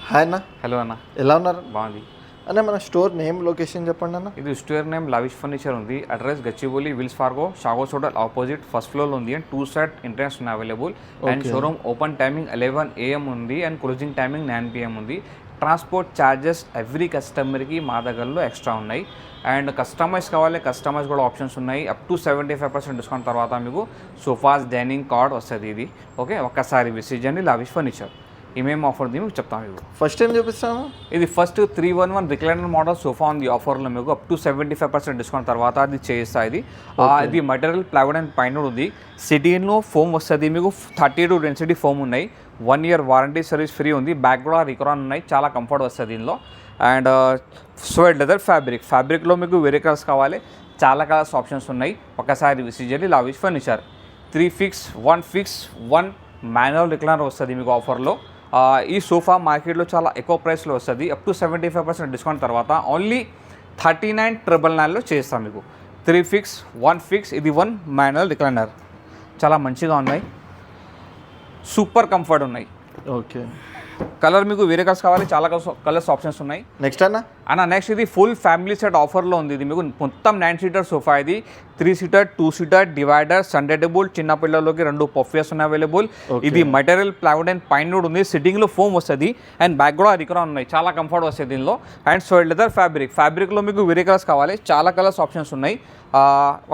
Hi అన్న. Hello అన్న, ఎలా ఉన్నారు బాగుంది అన్న? మన స్టోర్ నేమ్ లొకేషన్ చెప్పండి అన్న. ఇది స్టోర్ నేమ్ లవిష్ ఫర్నిచర్ ఉంది. అడ్రస్ గచ్చిబౌలి విల్స్ ఫార్గో షాగోస్ హోటల్ ఆపోజిట్ ఫస్ట్ ఫ్లోర్ ఉంది అండ్ 2 సైడ్ ఎంట్రన్స్ ఉన్నాయి available. And showroom open timing 11 AM ఉంది అండ్ క్లోజింగ్ టైమింగ్ 9 PM ఉంది. ట్రాన్స్పోర్ట్ ఛార్జెస్ ఎవ్రీ కస్టమర్కి మా దగ్గరలో ఎక్స్ట్రా ఉన్నాయి. అండ్ కస్టమైజ్ కావాలి, కస్టమైజ్ కూడా ఆప్షన్స్ ఉన్నాయి. అప్ టు 75% డిస్కౌంట్ తర్వాత మీకు సోఫాస్ డైనింగ్ కార్డ్ వస్తుంది. ఇది ఓకే, ఒక్కసారి విజిట్ చేయండి లవిష్ ఫర్నిచర్. ఏమేమి ఆఫర్ ఉంది మీకు చెప్తాను. మీకు ఫస్ట్ టైం చూపిస్తాము. ఇది ఫస్ట్ 311 రిక్లైనర్ మోడల్ సోఫా ఉంది ఆఫర్లో. మీకు అప్ టు 75% డిస్కౌంట్ తర్వాత అది చేస్తా. ఇది మెటీరియల్ ప్లైవుడ్ అండ్ పైన ఉంది. సిటీలో ఫోమ్ వస్తుంది మీకు. 32 డెన్సిటీ ఫోమ్ ఉన్నాయి. 1 year వారంటీ సర్వీస్ ఫ్రీ ఉంది. బ్యాక్ కూడా రిక్రాన్ ఉన్నాయి. చాలా కంఫర్ట్ వస్తుంది దీనిలో. అండ్ స్వెడ్ లెదర్ ఫ్యాబ్రిక్లో మీకు వేరే కలర్స్ కావాలి, చాలా కలర్స్ ఆప్షన్స్ ఉన్నాయి. ఒకసారి విజిట్ చేయండి lavish furniture. 3 fix 1 fix 1 manual recliner వస్తుంది మీకు ఆఫర్లో. ఈ సోఫా మార్కెట్లో చాలా ఎక్కువ ప్రైస్లో వస్తుంది. అప్ టు 75% డిస్కౌంట్ తర్వాత ఓన్లీ 39,999లో చేస్తాం మీకు. 3 fix 1 fix ఇది 1 మాన్యువల్ రిక్లైనర్. చాలా మంచిగా ఉన్నాయి, సూపర్ కంఫర్ట్ ఉన్నాయి. ఓకే, కలర్ మీకు వేరే కలర్స్ కావాలి, చాలా కలర్స్ ఆప్షన్స్ ఉన్నాయి. నెక్స్ట్ అన్న నెక్స్ట్ ఇది ఫుల్ ఫ్యామిలీ సెట్ ఆఫర్లో ఉంది. ఇది మీకు మొత్తం 9 seater సోఫా. ఇది 3 seater 2 seater divider Sunday table. చిన్న పిల్లలకి 2 పఫియర్స్ ఉన్నాయి అవైలబుల్. ఇది మెటీరియల్ ప్లైవుడ్ అండ్ పైన ఉంది. సిట్టింగ్లో ఫోమ్ వస్తుంది అండ్ బ్యాక్ కూడా రిక్రాన్ ఉన్నాయి. చాలా కంఫర్ట్ వస్తుంది దీనిలో. అండ్ స్వెడ్ లెదర్ ఫ్యాబ్రిక్లో మీకు వేరే కలర్స్ కావాలి, చాలా కలర్స్ ఆప్షన్స్ ఉన్నాయి.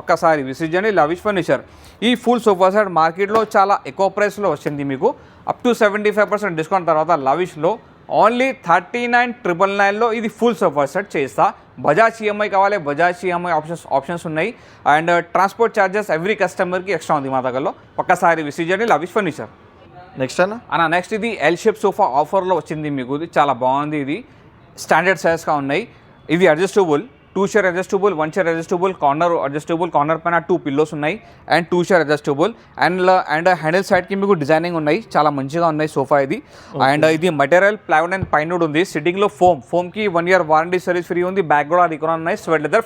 ఒక్కసారి విజిట్ చేయండి లవిష్ ఫర్నిచర్. ఈ ఫుల్ సోఫా సెట్ మార్కెట్లో చాలా ఎక్కువ ప్రైస్లో వచ్చింది మీకు. అప్ టు 75% డిస్కౌంట్ తర్వాత లవిష్లో ఓన్లీ 39,999లో ఇది ఫుల్ సోఫా సెట్ చేస్తా. బజాజ్ ఈఎంఐ కావాలి, బజాజ్ ఈఎంఐ ఆప్షన్స్ ఉన్నాయి. అండ్ ట్రాన్స్పోర్ట్ ఛార్జెస్ ఎవ్రీ కస్టమర్కి ఎక్స్ట్రా ఉంది మా దగ్గరలో. ఒక్కసారి విజిట్ చేయండి లవిష్ ఫర్నిచర్. నెక్స్ట్ నెక్స్ట్ ఇది ఎల్ షేప్ సోఫా ఆఫర్లో వచ్చింది మీకు. ఇది చాలా బాగుంది. ఇది స్టాండర్డ్ సైజ్గా ఉన్నాయి. ఇది adjustable, 2 chair adjustable, 1 chair adjustable, corner adjustable. Corner పైన 2 pillows ఉన్నాయి and 2 chair adjustable. And handle సైడ్కి మీకు డిజైనింగ్ ఉన్నాయి, చాలా మంచిగా ఉన్నాయి సోఫా ఇది. అండ్ ఇది మెటీరియల్ ప్లైవుడ్ అండ్ పైన ఉంది. సిట్టింగ్లో ఫోమ్కి 1 year వారంటీ సర్వీస్ ఫ్రీ ఉంది. బ్యాక్ కూడా రిక్రాన్ ఉన్నాయి. స్వెడ్ లెదర్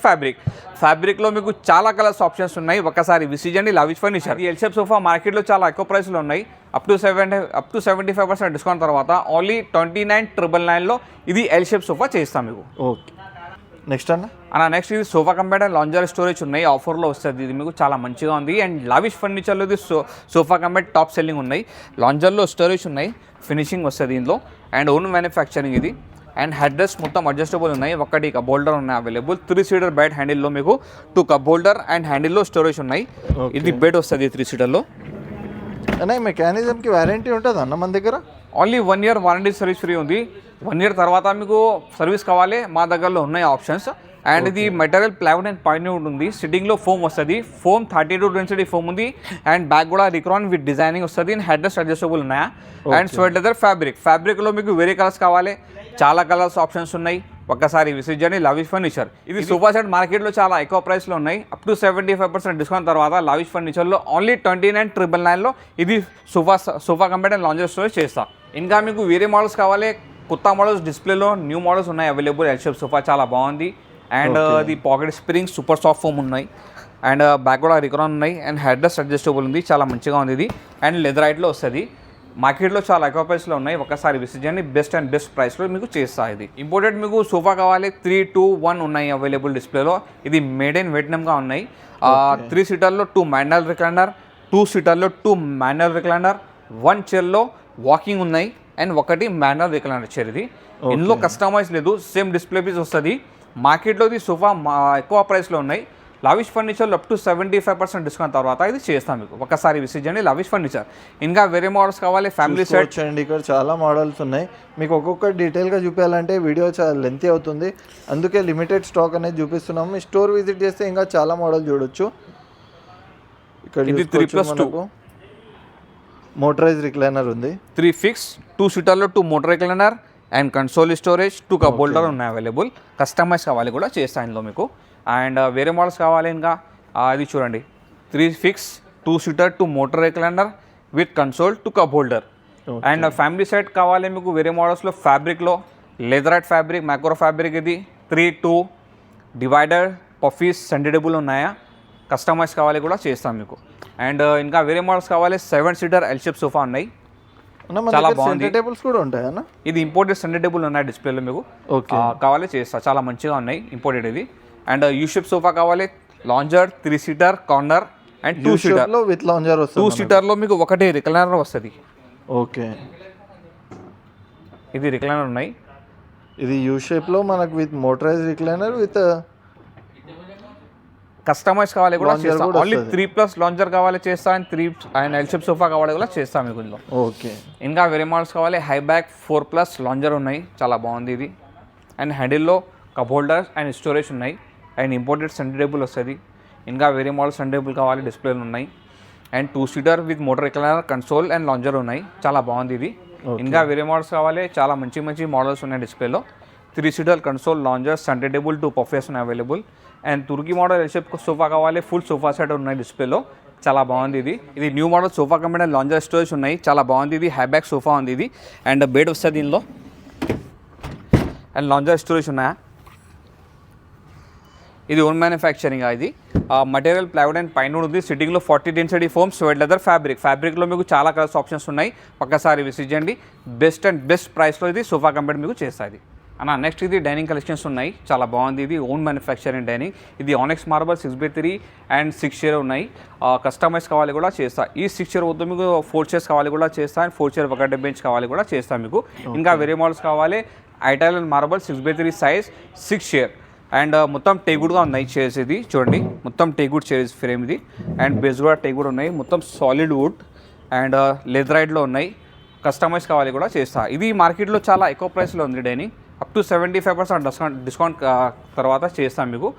ఫ్యాబ్రిక్లో మీకు చాలా కలర్స్ ఆప్షన్స్ ఉన్నాయి. ఒకసారి విజిట్ చేయండి లవిష్ ఫర్నిచర్. ఈ ఎల్ షేప్ సోఫా మార్కెట్లో చాలా ఎక్కువ ప్రైస్లో ఉన్నాయి. అప్ టు 75% డిస్కౌంట్ తర్వాత ఓన్లీ 29,999లో ఇది ఎల్ షేప్ సోఫా చేస్తాం మీకు. ఓకే, నెక్స్ట్ నెక్స్ట్ ఇది sofa combined and lounger storage ఉన్నాయి ఆఫర్లో వస్తుంది. ఇది మీకు చాలా మంచిగా ఉంది. అండ్ లవిష్ ఫర్నిచర్లో ఇది సోఫా కంబైడ్ టాప్ సెల్లింగ్ ఉన్నాయి. లాంజర్లో స్టోరేజ్ ఉన్నాయి, ఫినిషింగ్ వస్తుంది దీనిలో. అండ్ ఓన్ మ్యానుఫ్యాక్చరింగ్ ఇది. అండ్ హెడ్ రెస్ట్ మొత్తం అడ్జస్టబుల్ ఉన్నాయి. ఒకటి కప్ హోల్డర్ ఉన్నాయి అవైలబుల్. 3 seater బెడ్ హ్యాండిల్లో మీకు 2 కప్ హోల్డర్ అండ్ హ్యాండిల్లో స్టోరేజ్ ఉన్నాయి. ఇది బెడ్ వస్తుంది 3 seaterలో. అన్న మెకానిజంకి వారంటీ ఉంటుంది అన్న మన దగ్గర? Only 1 year warranty service free ఉంది. 1 year తర్వాత మీకు సర్వీస్ కావాలి, మా దగ్గరలో ఉన్నాయి ఆప్షన్స్. అండ్ ఇది మెటీరియల్ ప్లైవుడ్ అండ్ పైన ఉంది. సిట్టింగ్లో ఫోమ్ వస్తుంది. ఫోమ్ 32 డెన్సిటీ ఫోమ్ ఉంది. అండ్ బ్యాక్ కూడా రిక్రాన్ విత్ డిజైనింగ్ వస్తుంది. అండ్ హెడ్ రెస్ట్ అడ్జస్టబుల్ ఉన్నాయా. అండ్ స్వెడ్ లెదర్ ఫ్యాబ్రిక్లో మీకు వేరే కలర్స్ కావాలి, చాలా కలర్స్ ఆప్షన్స్ ఉన్నాయి. ఒక్కసారి విజిట్ చేయండి లవిష్ ఫర్నిచర్. ఇది సోఫా సెట్ మార్కెట్లో చాలా ఎక్కువ ప్రైస్లో ఉన్నాయి. అప్ టు 75% డిస్కౌంట్ తర్వాత లవిష్ ఫర్నిచర్లో ఓన్లీ 29,999లో ఇది sofa combined and lounger storage చేస్తా. ఇంకా మీకు వేరే మోడల్స్ కావాలి, కొత్త మోడల్స్ డిస్ప్లేలో న్యూ మోడల్స్ ఉన్నాయి అవైలబుల్. ఎల్ షేప్ సోఫా చాలా బాగుంది. అండ్ ఇది pocket spring super soft foam ఉన్నాయి. అండ్ బ్యాక్ కూడా రిక్రాన్ ఉన్నాయి. అండ్ హెడ్ రెస్ట్ అడ్జస్టబుల్ ఉంది, చాలా మంచిగా ఉంది ఇది. అండ్ లెదర్ హైట్లో వస్తుంది. మార్కెట్లో చాలా ఎక్కువ ప్రైస్లో ఉన్నాయి. ఒకసారి విజిట్ చేయండి, బెస్ట్ ప్రైస్లో మీకు చేస్తా. ఇది ఇంపోర్టెడ్ మీకు సోఫా కావాలి, 3, 2, 1 ఉన్నాయి అవైలబుల్ డిస్ప్లేలో. ఇది మేడ్ ఇన్ వియట్నాంగా ఉన్నాయి. 3 seaterలో 2 మాన్యువల్ రిక్లైనర్, 2 seaterలో 2 మాన్యువల్ రిక్లైనర్, 1 chairలో వాకింగ్ ఉన్నాయి అండ్ 1 మాన్యువల్ రిక్లైనర్ చైర్. ఇది ఇందులో కస్టమైజ్ లేదు, సేమ్ డిస్ప్లే పీస్ వస్తుంది. మార్కెట్లో ఇది సోఫా ఎక్కువ ప్రైస్లో ఉన్నాయి. లవిష్ ఫర్నిచర్లో అప్ టు 75% డిస్కౌంట్ తర్వాత ఇది చేస్తాం మీకు. ఒకసారి విజిట్ చేయండి లవిష్ ఫర్నిచర్. ఇంకా వేరే మోడల్స్ కావాలి, ఫ్యామిలీ సెట్ చూడండి. ఇక్కడ చాలా మోడల్స్ ఉన్నాయి. మీకు ఒక్కొక్క డీటెయిల్గా చూపించాలంటే వీడియో చాలా లెంతీ అవుతుంది. అందుకే లిమిటెడ్ స్టాక్ అనేది చూపిస్తున్నాము. మీ స్టోర్ విజిట్ చేస్తే ఇంకా చాలా మోడల్ చూడొచ్చు. ఇక్కడ ఇది 3+2 మోటరైజ్ రిక్లైనర్ ఉంది. 3 fix 2 seaterలో 2 motor recliner and console storage, 2 cup holder ఉన్నాయి అవైలబుల్. కస్టమైజ్ కావాలి కూడా చేస్తాను ఇందులో మీకు. అండ్ వేరే మోడల్స్ కావాలి ఇంకా ఇది చూడండి. 3 fix 2 seater 2 motor recliner with console, 2 cup holder. And family set కావాలి మీకు వేరే మోడల్స్లో. ఫ్యాబ్రిక్లో లెదరైట్ ఫ్యాబ్రిక్, మైక్రో ఫ్యాబ్రిక్. ఇది 3, 2 డివైడర్, పఫీస్ సండే టేబుల్ ఉన్నాయా. కస్టమైజ్ కావాలి కూడా చేస్తాం మీకు. అండ్ ఇంకా వేరే మోడల్స్ కావాలి, 7 seater ఎల్ షేప్ సోఫా ఉన్నాయి. అన్న మన చాలా దగ్గర బాగుంది. సెంటర్ టేబుల్స్ కూడా ఉంటాయి అన్న. ఇది ఇంపోర్టెడ్ సెంటర్ టేబుల్ ఉన్నాయి డిస్ప్లేలో మీకు. ఓకే. కావాలి చేస్తా, చాలా మంచిగా ఉన్నాయి ఇంపోర్టెడ్ ఇది. అండ్ యూ షేప్ సోఫా కావాలి, lounger, 3 seater, corner and 2 seater. లో విత్ లాంజర్ 2 వస్తుంది. సీటర్లో మీకు ఒకటే రిక్లైనర్ వస్తుంది. ఓకే. ఇది రిక్లైనర్ ఉన్నాయి. ఇది యూ షేప్ లో మనకు with motorise recliner with customise కావాలి కూడా Launcher చేస్తాం. కూడా ఓన్లీ వస్తది. 3+ లాంజర్ కావాలి చేస్తా, and 3 and L shape sofa కావాలి కూడా చేస్తాం మీకు ఇందులో. ఓకే. ఇంకా వేరే మోడల్స్ కావాలి, హై బ్యాక్ 4+ లాంజర్ ఉన్నాయి, చాలా బాగుంది ఇది. అండ్ హ్యాండిల్లో కప్ హోల్డర్స్ అండ్ స్టోరేజ్ ఉన్నాయి. అండ్ ఇంపోర్టెడ్ సెంటర్ టేబుల్ వస్తుంది. ఇంకా వేరే మోడల్ సెంటర్ టేబుల్ కావాలి, డిస్ప్లేలు ఉన్నాయి. And 2 seater with motor recliner, console and lounger ఉన్నాయి, చాలా బాగుంది ఇది. ఇంకా వేరే మోడల్స్ కావాలి, చాలా మంచి మంచి మోడల్స్ ఉన్నాయి డిస్ప్లేలో. 3 seater, console, lounger, centre table, 2 పఫేస్ ఉన్నాయి available. And Turkey model L shape sofa కావాలి, ఫుల్ సోఫా సెట్ ఉన్నాయి డిస్ప్లేలో, చాలా బాగుంది ఇది. ఇది new model sofa company, lounger storage ఉన్నాయి, చాలా బాగుంది ఇది. హ్యాబ్యాక్ సోఫా ఉంది ఇది. అండ్ బెడ్ వస్తుంది దీనిలో. అండ్ లాంజర్ స్టోరేజ్ ఉన్నాయా. ఇది ఓన్ మ్యానుఫ్యాక్చరింగ్. ఇది మటీరియల్ ప్లైవుడ్ అండ్ పైన ఉంది. సిట్టింగ్లో 40 డెన్సిటీ ఫోమ్, స్వెట్ లెదర్, ఫ్యాబ్రిక్లో మీకు చాలా కలర్స్ ఆప్షన్స్ ఉన్నాయి. ఒక్కసారి విజిట్ చేయండి. బెస్ట్ ప్రైస్లో ఇది సోఫా కంపెనీ మీకు చేస్తుంది అన్న. నెక్స్ట్ ఇది డైనింగ్ కలెక్షన్స్ ఉన్నాయి, చాలా బాగుంది ఇది. Own manufacturing dining. ఇది onyx marble 6x3 and 6 chair ఉన్నాయి. కస్టమైజ్ కావాలి కూడా చేస్తా. ఈ 6 చైర్ వద్దు మీకు 4 చైర్స్ కావాలి కూడా చేస్తా. అండ్ 4 చైర్ ఒకటే బెంచ్ కావాలి కూడా చేస్తా మీకు. ఇంకా వేరే మోడల్స్ కావాలి, Italian marble 6x3 size 6 chair. And మొత్తం టేగుడ్గా ఉన్నాయి చైర్స్. ఇది చూడండి, మొత్తం టేగుడ్ చైర్స్ ఫ్రేమ్ ఇది. అండ్ బేస్ కూడా టేగుడ్ ఉన్నాయి, మొత్తం సాలిడ్ వుడ్ అండ్ లెదరైడ్లో ఉన్నాయి. కస్టమైజ్ కావాలి కూడా చేస్తా. ఇది మార్కెట్లో చాలా ఎక్కువ ప్రైస్లో ఉంది డైనింగ్. అప్ టు 75% డిస్కౌంట్ తర్వాత చేస్తాం మీకు.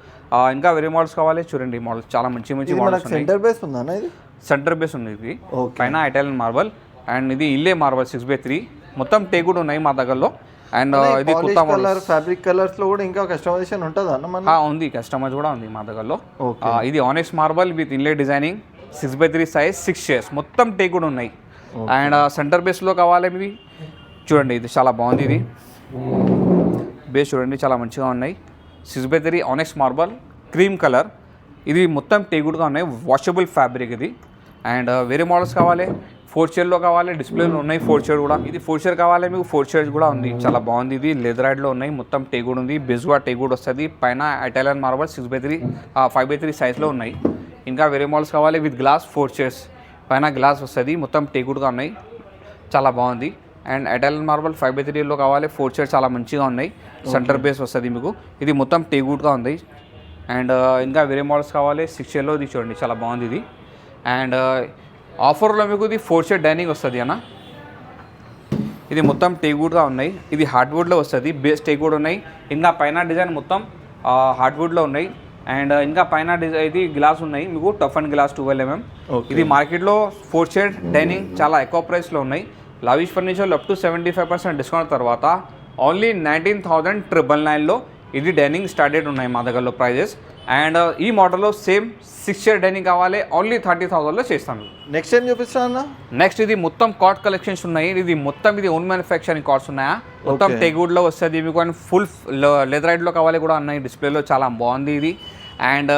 ఇంకా వేరే మోడల్స్ కావాలి చూడండి, మోడల్స్ చాలా మంచి మోడల్స్ ఉన్నాయి. సెంటర్ బేస్ ఉందా అన్న ఇది? సెంటర్ బేస్ ఉంది ఇది. పైన ఇటాలియన్ మార్బల్ అండ్ ఇది ఇల్లే మార్బల్ 6x3, మొత్తం టేగుడ్ ఉన్నాయి మా దగ్గరలో. అండ్ ఇది కొత్త మోడల్ ఫ్యాబ్రిక్ కలర్స్ లో కూడా ఇంకా కస్టమైజేషన్ ఉంటుందా అన్న మన? ఉంది, కస్టమైజ్ కూడా ఉంది మా దగ్గరలో. ఇది onyx marble with inlay designing 6x3 size 6 chairs, మొత్తం టేగుడ్ ఉన్నాయి. అండ్ సెంటర్ బేస్లో కావాలి ఇది చూడండి, ఇది చాలా బాగుంది. ఇది బేస్ చూడండి, చాలా మంచిగా ఉన్నాయి. 6x3 ఆనెక్స్ marble cream colour. ఇది మొత్తం టేగుడ్గా ఉన్నాయి, వాషబుల్ ఫ్యాబ్రిక్ ఇది. అండ్ వేరే మోడల్స్ కావాలి, 4 చైర్లో కావాలి, డిస్ప్లేలో ఉన్నాయి 4 చైర్ కూడా. ఇది 4 చైర్ కావాలి మీకు, 4 చైర్స్ కూడా ఉంది, చాలా బాగుంది ఇది. లెదరైడ్లో ఉన్నాయి, మొత్తం టేగుడ్ ఉంది, బేస్ కూడా టేగుడ్ వస్తుంది. పైన ఇటాలియన్ మార్బల్ 6x3 5x3 సైజ్లో ఉన్నాయి. ఇంకా వేరే మోడల్స్ కావాలి విత్ గ్లాస్ 4 చైర్స్, పైన గ్లాస్ వస్తుంది, మొత్తం టేగుడ్గా ఉన్నాయి, చాలా బాగుంది. అండ్ ఇటాలియన్ మార్బల్ 5x3లో కావాలి, 4 చైర్స్ చాలా మంచిగా ఉన్నాయి. సెంటర్ బేస్ వస్తుంది మీకు, ఇది మొత్తం టేగుడ్గా ఉంది. అండ్ ఇంకా వేరే మోడల్స్ కావాలి 6 చైర్లో, ఇది చూడండి చాలా బాగుంది ఇది. అండ్ ఆఫర్లో మీకు ఇది 4 చైర్ డైనింగ్ వస్తుంది అన్న. ఇది మొత్తం టేగుడ్గా ఉన్నాయి, ఇది హార్డ్వుడ్లో వస్తుంది, బేస్ టేగుడ్ ఉన్నాయి. ఇంకా పైన డిజైన్ మొత్తం హార్డ్వుడ్లో ఉన్నాయి. అండ్ ఇంకా పైన డిజైన్ ఇది గ్లాస్ ఉన్నాయి మీకు, టఫ్ అండ్ గ్లాస్ 12mm. ఇది మార్కెట్లో 4 చైర్ డైనింగ్ చాలా ఎక్కువ ప్రైస్లో ఉన్నాయి. లావిష్ ఫర్నిచర్లో అప్ టు 75% డిస్కౌంట్ తర్వాత ఓన్లీ 19,999లో ఇది డైనింగ్ స్టార్టెడ్ ఉన్నాయి మా దగ్గరలో ప్రైజెస్. అండ్ ఈ మోడల్లో సేమ్ 6 చైర్ డైనింగ్ కావాలి, ఓన్లీ 30,000లో చేస్తాను. నెక్స్ట్ ఏం చూపిస్తా అన్న? నెక్స్ట్ ఇది మొత్తం కాట్ కలెక్షన్స్ ఉన్నాయి. ఇది మొత్తం ఇది ఓన్ మ్యానుఫ్యాక్చరింగ్ కార్డ్స్ ఉన్నాయా, మొత్తం టేగుడ్లో వస్తుంది మీకు. అండ్ ఫుల్ లెదరైడ్లో కావాలి కూడా ఉన్నాయి, డిస్ప్లేలో చాలా బాగుంది ఇది. అండ్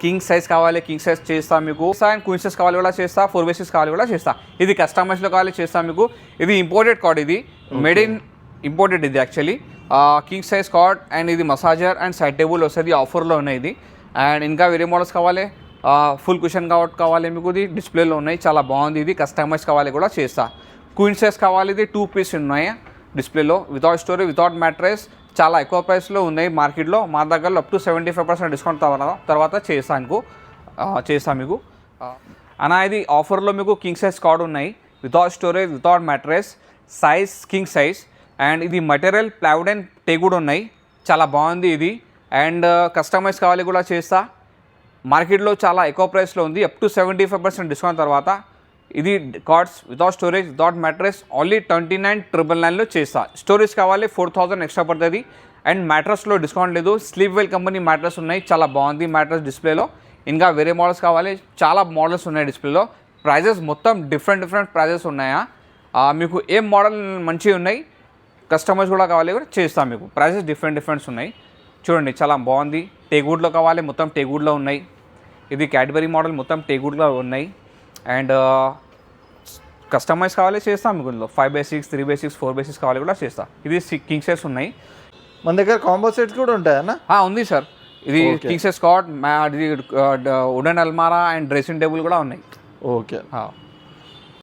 కింగ్ సైజ్ కావాలి, కింగ్ సైజ్ చేస్తా మీకు. అండ్ క్వీన్ సైజ్ కావాలి కూడా చేస్తా, 4x6 కావాలి కూడా చేస్తా. ఇది కస్టమైజ్లో కావాలి చేస్తా మీకు. ఇది ఇంపోర్టెడ్ కార్డ్, ఇది మేడ్ ఇన్ ఇంపోర్టెడ్ ఇది actually. King size card and ఇది మసాజర్ అండ్ సైడ్ టేబుల్ వస్తుంది, ఆఫర్లో ఉన్నాయి ఇది. అండ్ ఇంకా వేరే మోడల్స్ కావాలి, ఫుల్ కుషన్ కావాలి మీకు, ఇది డిస్ప్లేలో ఉన్నాయి, చాలా బాగుంది ఇది. కస్టమైజ్ కావాలి కూడా చేస్తా. క్వీన్ సైజ్ కావాలి, ఇది 2 పీస్ ఉన్నాయి డిస్ప్లేలో, వితౌట్ స్టోరేజ్, వితౌట్ మ్యాట్రెస్, చాలా ఎక్కువ ప్రైస్లో ఉన్నాయి మార్కెట్లో. మా దగ్గరలో అప్ టు 75% డిస్కౌంట్ తర్వాత చేస్తా మీకు అన్న. ఇది ఆఫర్లో మీకు కింగ్ సైజ్ కార్డ్ ఉన్నాయి, without storage, without mattress, size king size. And ఇది మెటీరియల్ ప్లైవుడ్ అండ్ టేగుడ్ ఉన్నాయి, చాలా బాగుంది ఇది. అండ్ కస్టమైజ్ కావాలి కూడా చేస్తా. మార్కెట్లో చాలా ఎక్కువ ప్రైస్లో ఉంది, అప్ టు 75% డిస్కౌంట్ తర్వాత. ఇది కార్డ్స్ without storage, without mattress, only 29,999లో చేస్తా. స్టోరేజ్ కావాలి 4,000 ఎక్స్ట్రా పడుతుంది. అండ్ మ్యాట్రస్లో డిస్కౌంట్ లేదు, స్లీప్ వెల్ కంపెనీ మ్యాట్రస్ ఉన్నాయి, చాలా బాగుంది మ్యాట్రస్ డిస్ప్లేలో. ఇంకా వేరే మోడల్స్ కావాలి, చాలా మోడల్స్ ఉన్నాయి డిస్ప్లేలో. ప్రైజెస్ మొత్తం డిఫరెంట్ ప్రైజెస్ ఉన్నాయా, మీకు ఏం మోడల్ మంచిగా ఉన్నాయి, కస్టమైజ్ కూడా కావాలి కూడా చేస్తాం మీకు. ప్రైజెస్ డిఫరెంట్స్ ఉన్నాయి చూడండి, చాలా బాగుంది. టేగుడ్లో కావాలి, మొత్తం టేగుడ్లో ఉన్నాయి. ఇది క్యాడ్బరీ మోడల్, మొత్తం టేగుడ్లో ఉన్నాయి. అండ్ కస్టమైజ్ కావాలి చేస్తాం మీకు ఇందులో 5x6 3x6 4x6 కావాలి కూడా చేస్తా. ఇది కింగ్ సైజ్ ఉన్నాయి. మన దగ్గర కాంబో సెట్స్ కూడా ఉంటాయన్నా? ఉంది సార్. ఇది కింగ్ సైజ్ కాట్, ఇది వుడెన్ అల్మారా అండ్ డ్రెస్సింగ్ టేబుల్ కూడా ఉన్నాయి. ఓకే.